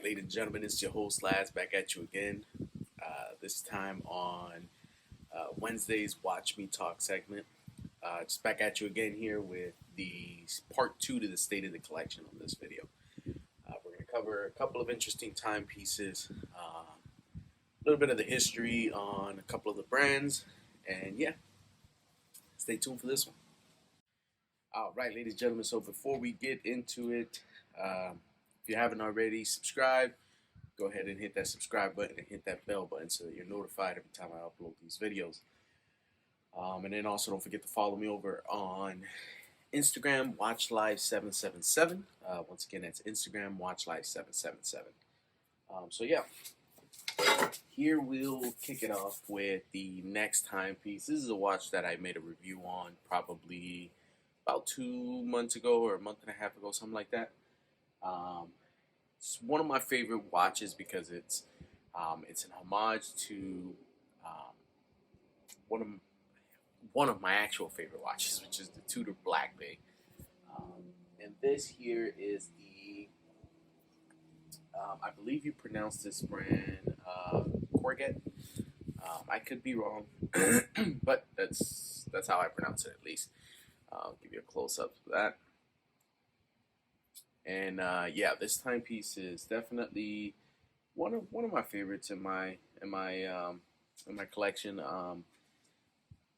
right, ladies and gentlemen, it's your host Laz back at you again. This time on Wednesday's Watch Me Talk segment. Just back at you again here with the part two to the state of the collection on this video. We're going to cover a couple of interesting timepieces, a little bit of the history on a couple of the brands, and yeah, stay tuned for this one. All right, ladies and gentlemen, so before we get into it, if you haven't already, subscribe. Go ahead and hit that subscribe button and hit that bell button so that you're notified every time I upload these videos. And then also don't forget to follow me over on Instagram, WatchLive777. Once again, that's Instagram, WatchLive777. So yeah, here we'll kick it off with the next timepiece. This is a watch that I made a review on probably about 2 months ago or a month and a half ago, something like that. It's one of my favorite watches because it's an homage to one of my actual favorite watches, which is the Tudor Black Bay. And this here is the I believe you pronounce this brand Corget. I could be wrong, but that's how I pronounce it at least. I'll give you a close up of that. And yeah, this timepiece is definitely one of my favorites in my collection.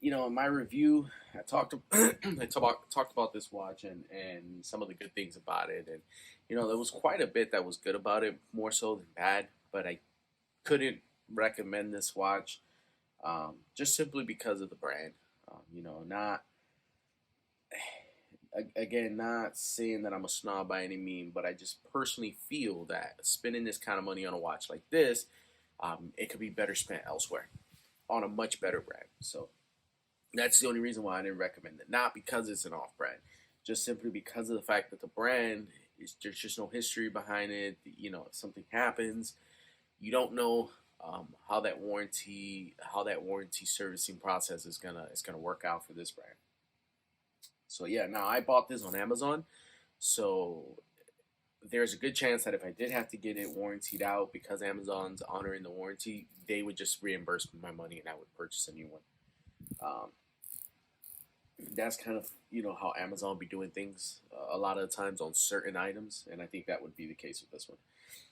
You know, in my review, I talked about this watch and some of the good things about it, and you know, there was quite a bit that was good about it, more so than bad. But I couldn't recommend this watch just simply because of the brand. You know, not saying that I'm a snob by any means, but I just personally feel that spending this kind of money on a watch like this, it could be better spent elsewhere on a much better brand. So that's the only reason why I didn't recommend it. Not because it's an off brand, just simply because of the fact that the brand there's just no history behind it. You know, if something happens, you don't know how that warranty servicing process is gonna work out for this brand. So yeah, now I bought this on Amazon, so there's a good chance that if I did have to get it warrantied out, because Amazon's honoring the warranty, they would just reimburse me my money and I would purchase a new one. That's kind of, you know, how Amazon be doing things a lot of the times on certain items, and I think that would be the case with this one.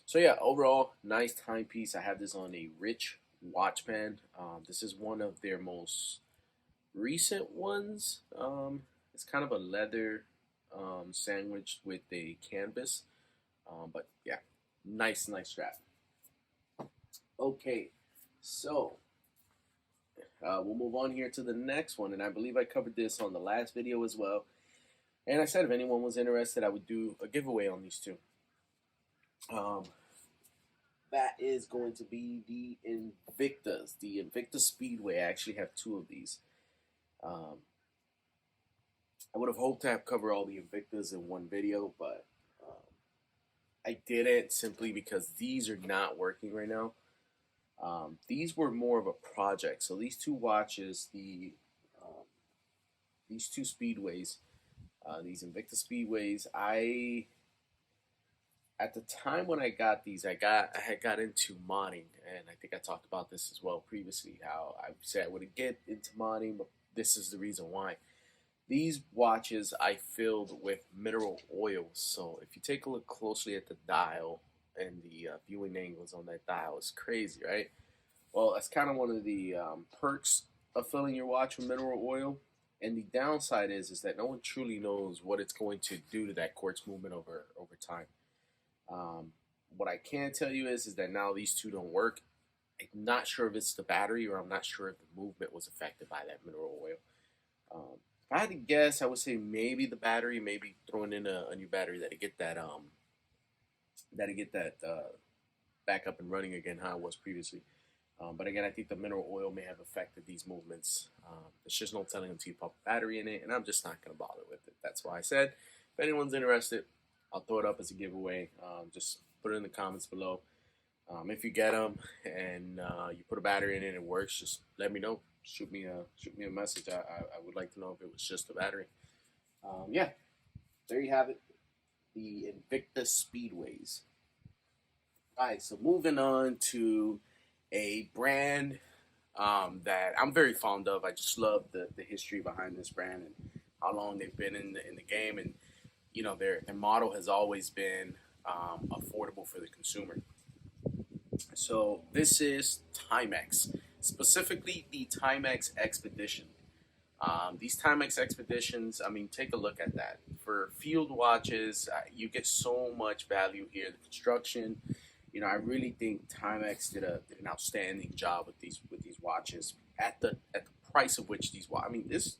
So yeah, overall, nice timepiece. I have this on a Rich watch band. This is one of their most recent ones. It's kind of a leather sandwiched with a canvas, but yeah, nice strap. Okay, so we'll move on here to the next one, and I believe I covered this on the last video as well. And I said if anyone was interested, I would do a giveaway on these two. That is going to be the Invictus, the Invictus Speedway. I actually have two of these. I would have hoped to have covered all the Invictus in one video, but I didn't, simply because these are not working right now. These were more of a project. So these two watches, these two Speedways, these Invictus Speedways, at the time when I got these, I had got into modding, and I think I talked about this as well previously, how I said I wouldn't get into modding, but this is the reason why. These watches I filled with mineral oil. So if you take a look closely at the dial and the viewing angles on that dial, it's crazy, right? Well, that's kind of one of the perks of filling your watch with mineral oil. And the downside is that no one truly knows what it's going to do to that quartz movement over time. What I can tell you is that now these two don't work. I'm not sure if it's the battery, or I'm not sure if the movement was affected by that mineral oil. If I had to guess, I would say maybe the battery, maybe throwing in a new battery that'll get that back up and running again how it was previously. But again, I think the mineral oil may have affected these movements. There's just no telling until you pop a battery in it, and I'm just not going to bother with it. That's why I said, if anyone's interested, I'll throw it up as a giveaway. Just put it in the comments below. If you get them and you put a battery in it and it works, just let me know. Shoot me a message. I would like to know if it was just a battery. Yeah, there you have it. The Invictus Speedways. All right, so moving on to a brand that I'm very fond of. I just love the history behind this brand and how long they've been in the game. And you know, their motto has always been affordable for the consumer. So this is Timex, specifically the Timex Expedition. These Timex Expeditions, I mean, take a look at that. For field watches, you get so much value here. The construction, you know, I really think Timex did an outstanding job with these watches at the price of which these. I mean, this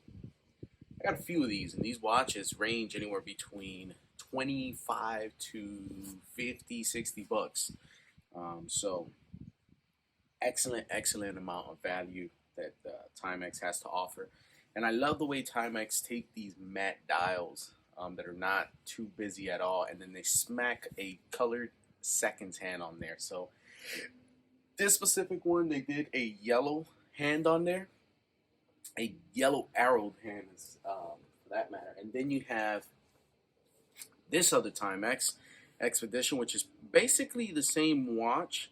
I got a few of these, and these watches range anywhere between 25 to 50, $60. So excellent amount of value that Timex has to offer. And I love the way Timex take these matte dials that are not too busy at all, and then they smack a colored seconds hand on there. So this specific one, they did a yellow hand on there, a yellow arrowed hand, for that matter. And then you have this other Timex Expedition, which is basically the same watch,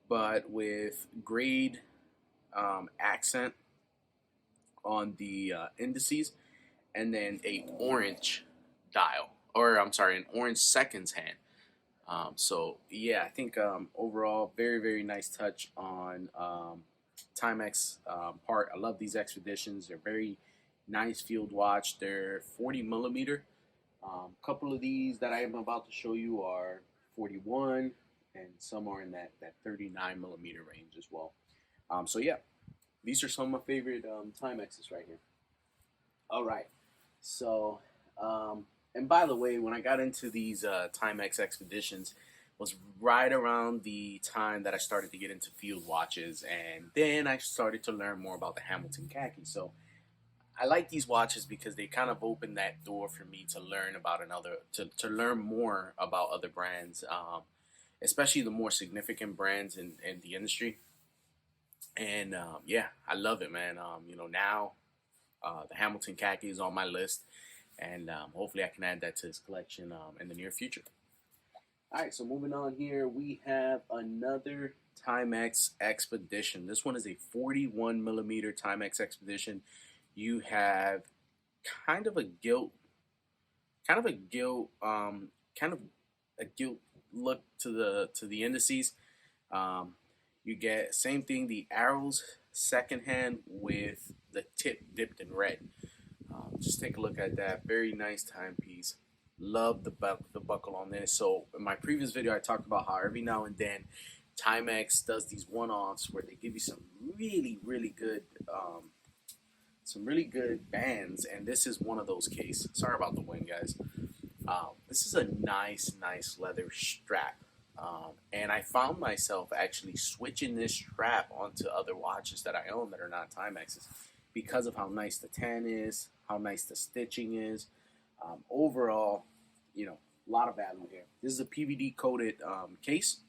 but with grade accent on the indices, and then a orange dial, or I'm sorry, an orange seconds hand. So yeah, I think overall, very nice touch on Timex part. I love these expeditions. They're very nice field watch. They're 40 millimeter. A couple of these that I am about to show you are 41, and some are in that 39 millimeter range as well. So yeah, these are some of my favorite Timexes right here. All right, so and by the way, when I got into these Timex expeditions, was right around the time that I started to get into field watches, and then I started to learn more about the Hamilton khaki. So I like these watches because they kind of open that door for me to learn about to learn more about other brands, especially the more significant brands in the industry. And yeah, I love it, man. You know, now the Hamilton khaki is on my list, and hopefully I can add that to this collection in the near future. All right, so moving on here, we have another Timex Expedition. This one is a 41 millimeter Timex Expedition. You have kind of a gilt, kind of a gilt, kind of a gilt look to the indices. Um, you get same thing, the arrows second hand with the tip dipped in red. Just take a look at that. Very nice timepiece. Love the buckle on this. So in my previous video, I talked about how every now and then Timex does these one-offs where they give you some really good bands, and this is one of those cases. Sorry about the wind, guys. This is a nice leather strap. And I found myself actually switching this strap onto other watches that I own that are not Timexes because of how nice the tan is, how nice the stitching is. Overall, you know, a lot of value here. This is a PVD coated case,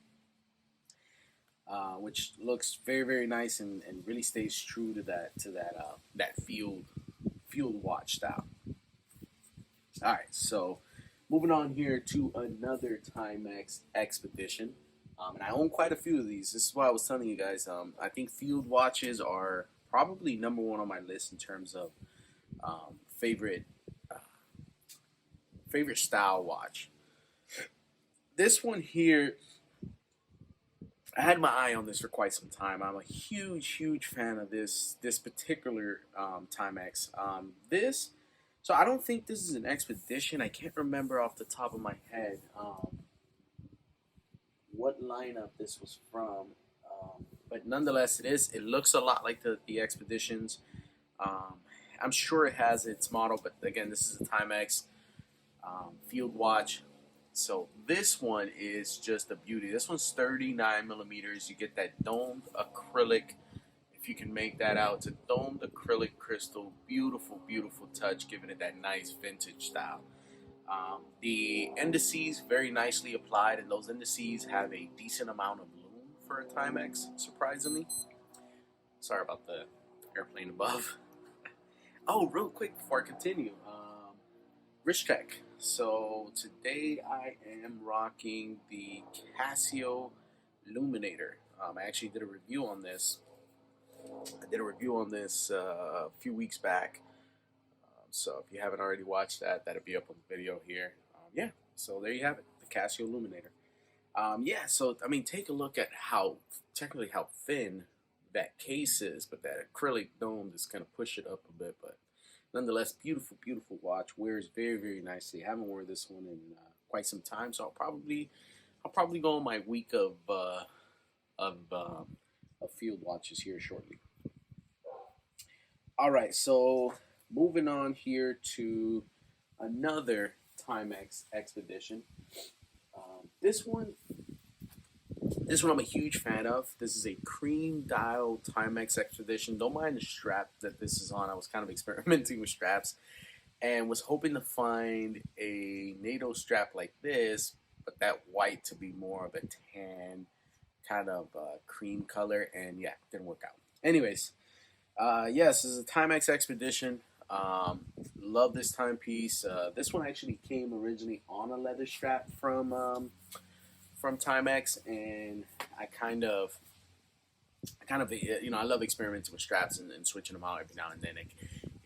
which looks very nice and really stays true to that field watch style. All right, so moving on here to another Timex Expedition. And I own quite a few of these. This is why I was telling you guys. I think field watches are probably number one on my list in terms of favorite favorite style watch. This one here, I had my eye on this for quite some time. I'm a huge fan of this particular Timex. So I don't think this is an expedition. I can't remember off the top of my head what lineup this was from. But nonetheless, it is. It looks a lot like the expeditions. Um, I'm sure it has its model, but again, this is a Timex field watch. So this one is just a beauty. This one's 39 millimeters. You get that domed acrylic. If you can make that out, it's a domed acrylic crystal. Beautiful touch, giving it that nice vintage style. The indices very nicely applied, and those indices have a decent amount of lume for a Timex, surprisingly. Sorry about the airplane above. Oh, real quick before I continue, wrist check. So today I am rocking the Casio Luminator. I actually did a review on this. I did a review on this a few weeks back. So if you haven't already watched that, that'll be up on the video here. Yeah, so there you have it, the Casio Luminator. Yeah, so I mean, take a look at how technically how thin that case is, but that acrylic dome just kind of push it up a bit. But nonetheless, beautiful, beautiful watch. Wears very, very nicely. I haven't worn this one in quite some time, so I'll probably go on my week of field watches here shortly. All right, so moving on here to another Timex Expedition. This one I'm a huge fan of. This is a cream dial Timex Expedition. Don't mind the strap that this is on. I was kind of experimenting with straps and was hoping to find a NATO strap like this, but that white to be more of a tan kind of cream color, and yeah, didn't work out. Anyways, yes, this is a Timex Expedition. Love this timepiece. This one actually came originally on a leather strap from Timex, and I kind of I love experimenting with straps and switching them out every now and then.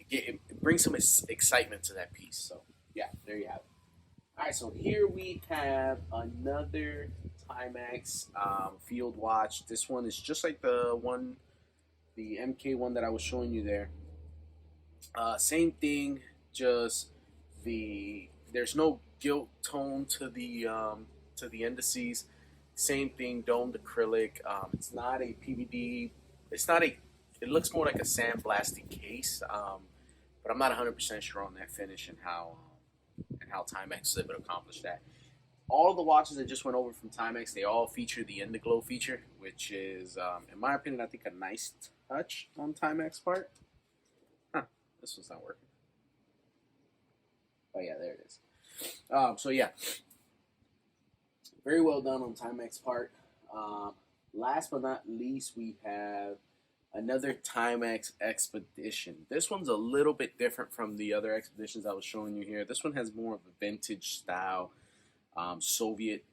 It brings some excitement to that piece. So yeah, there you have it. All right, so here we have another Timex field watch. This one is just like the MK one that I was showing you there. Same thing, just there's no gilt tone to the indices. Same thing, domed acrylic. It's not a PVD. It's not a. It looks more like a sandblasted case, but I'm not 100% sure on that finish and how Timex is able to accomplish that. All of the watches that just went over from Timex, they all feature the Indiglo feature, which is, in my opinion, I think a nice touch on Timex part. Huh, this one's not working. Oh yeah, there it is. So yeah, very well done on Timex part. Last but not least, we have another Timex Expedition. This one's a little bit different from the other Expeditions I was showing you here. This one has more of a vintage style, Soviet,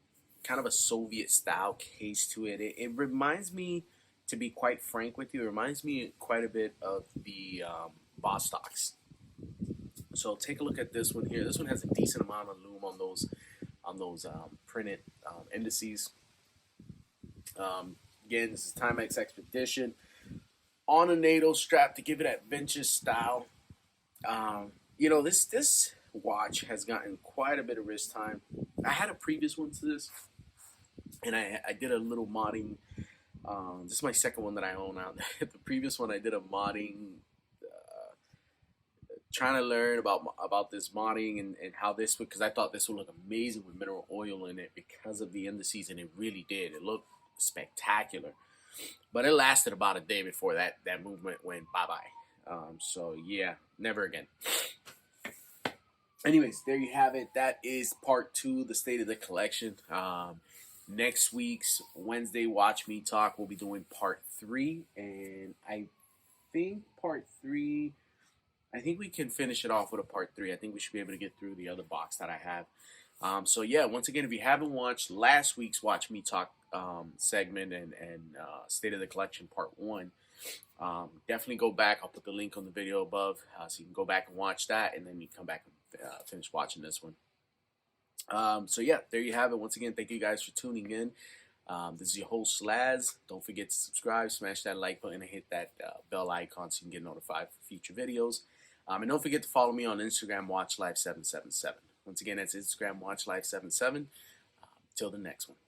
kind of a Soviet style case to it. It reminds me, to be quite frank with you, it reminds me quite a bit of the Vostok's. So take a look at this one here. This one has a decent amount of lume on those printed indices. Again, this is Timex Expedition on a NATO strap to give it that vintage style. This watch has gotten quite a bit of wrist time. I had a previous one to this, and I did a little modding. This is my second one that I own out. The previous one I did a modding, trying to learn about this modding and how this would, because I thought this would look amazing with mineral oil in it because of the indices, and it really did. It looked spectacular. But it lasted about a day before that movement went bye-bye. So yeah, never again. Anyways, there you have it. That is part 2, the state of the collection. Next week's Wednesday Watch Me Talk, we'll be doing part 3. And I think part 3, I think we can finish it off with a part 3. I think we should be able to get through the other box that I have. So yeah, once again, if you haven't watched last week's Watch Me Talk segment and State of the Collection Part 1, definitely go back. I'll put the link on the video above so you can go back and watch that, and then you come back and finish watching this one. So yeah, there you have it. Once again, thank you guys for tuning in. This is your host, Laz. Don't forget to subscribe, smash that like button, and hit that bell icon so you can get notified for future videos. And don't forget to follow me on Instagram, WatchLife777. Once again, that's Instagram, WatchLife77. Till the next one.